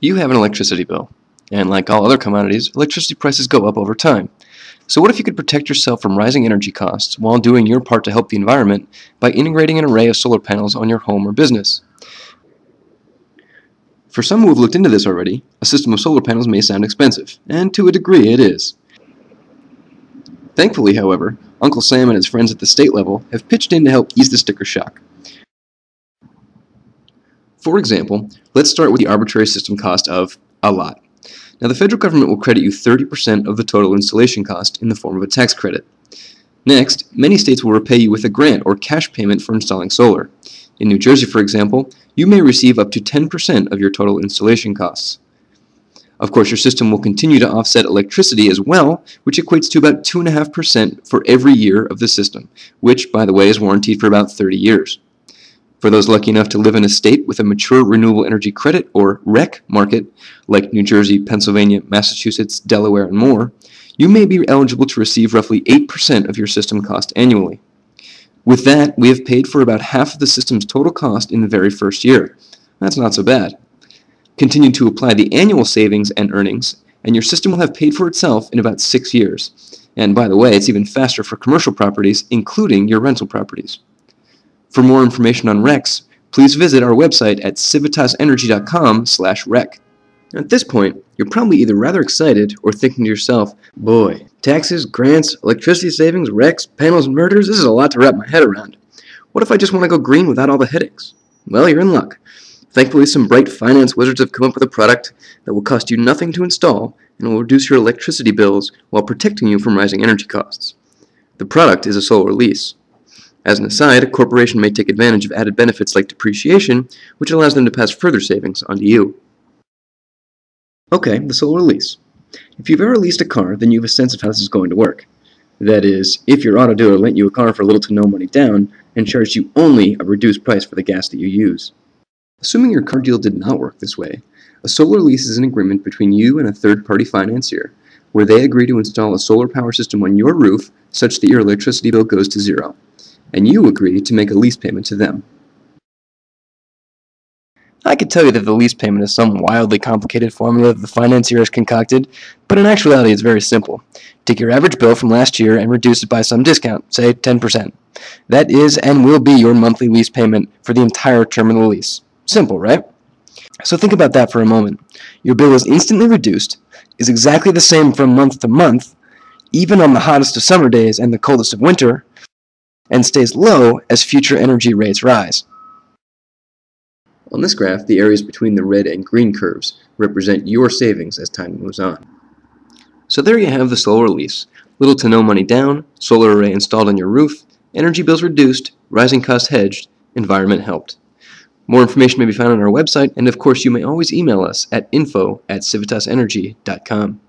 You have an electricity bill, and like all other commodities, electricity prices go up over time. So what if you could protect yourself from rising energy costs while doing your part to help the environment by integrating an array of solar panels on your home or business? For some who have looked into this already, a system of solar panels may sound expensive, and to a degree it is. Thankfully, however, Uncle Sam and his friends at the state level have pitched in to help ease the sticker shock. For example, let's start with the arbitrary system cost of a lot. Now, the federal government will credit you 30% of the total installation cost in the form of a tax credit. Next, many states will repay you with a grant or cash payment for installing solar. In New Jersey, for example, you may receive up to 10% of your total installation costs. Of course, your system will continue to offset electricity as well, which equates to about 2.5% for every year of the system, which, by the way, is warranted for about 30 years. For those lucky enough to live in a state with a mature renewable energy credit or REC market, like New Jersey, Pennsylvania, Massachusetts, Delaware, and more, you may be eligible to receive roughly 8% of your system cost annually. With that, we have paid for about half of the system's total cost in the very first year. That's not so bad. Continue to apply the annual savings and earnings, and your system will have paid for itself in about 6 years. And by the way, it's even faster for commercial properties, including your rental properties. For more information on RECs, please visit our website at civitasenergy.com/rec. At this point, you're probably either rather excited or thinking to yourself, boy, taxes, grants, electricity savings, RECs, panels, inverters, this is a lot to wrap my head around. What if I just want to go green without all the headaches? Well, you're in luck. Thankfully, some bright finance wizards have come up with a product that will cost you nothing to install and will reduce your electricity bills while protecting you from rising energy costs. The product is a solar lease. As an aside, a corporation may take advantage of added benefits like depreciation, which allows them to pass further savings onto you. Okay, the solar lease. If you've ever leased a car, then you have a sense of how this is going to work. That is, if your auto dealer lent you a car for little to no money down and charged you only a reduced price for the gas that you use. Assuming your car deal did not work this way, a solar lease is an agreement between you and a third-party financier, where they agree to install a solar power system on your roof such that your electricity bill goes to zero, and you agree to make a lease payment to them. I could tell you that the lease payment is some wildly complicated formula that the financier has concocted, but in actuality it's very simple. Take your average bill from last year and reduce it by some discount, say 10%. That is and will be your monthly lease payment for the entire term of the lease. Simple, right? So think about that for a moment. Your bill is instantly reduced, is exactly the same from month to month, even on the hottest of summer days and the coldest of winter, and stays low as future energy rates rise. On this graph, the areas between the red and green curves represent your savings as time moves on. So there you have the solar lease. Little to no money down, solar array installed on your roof, energy bills reduced, rising costs hedged, environment helped. More information may be found on our website, and of course you may always email us at info@civitasenergy.com.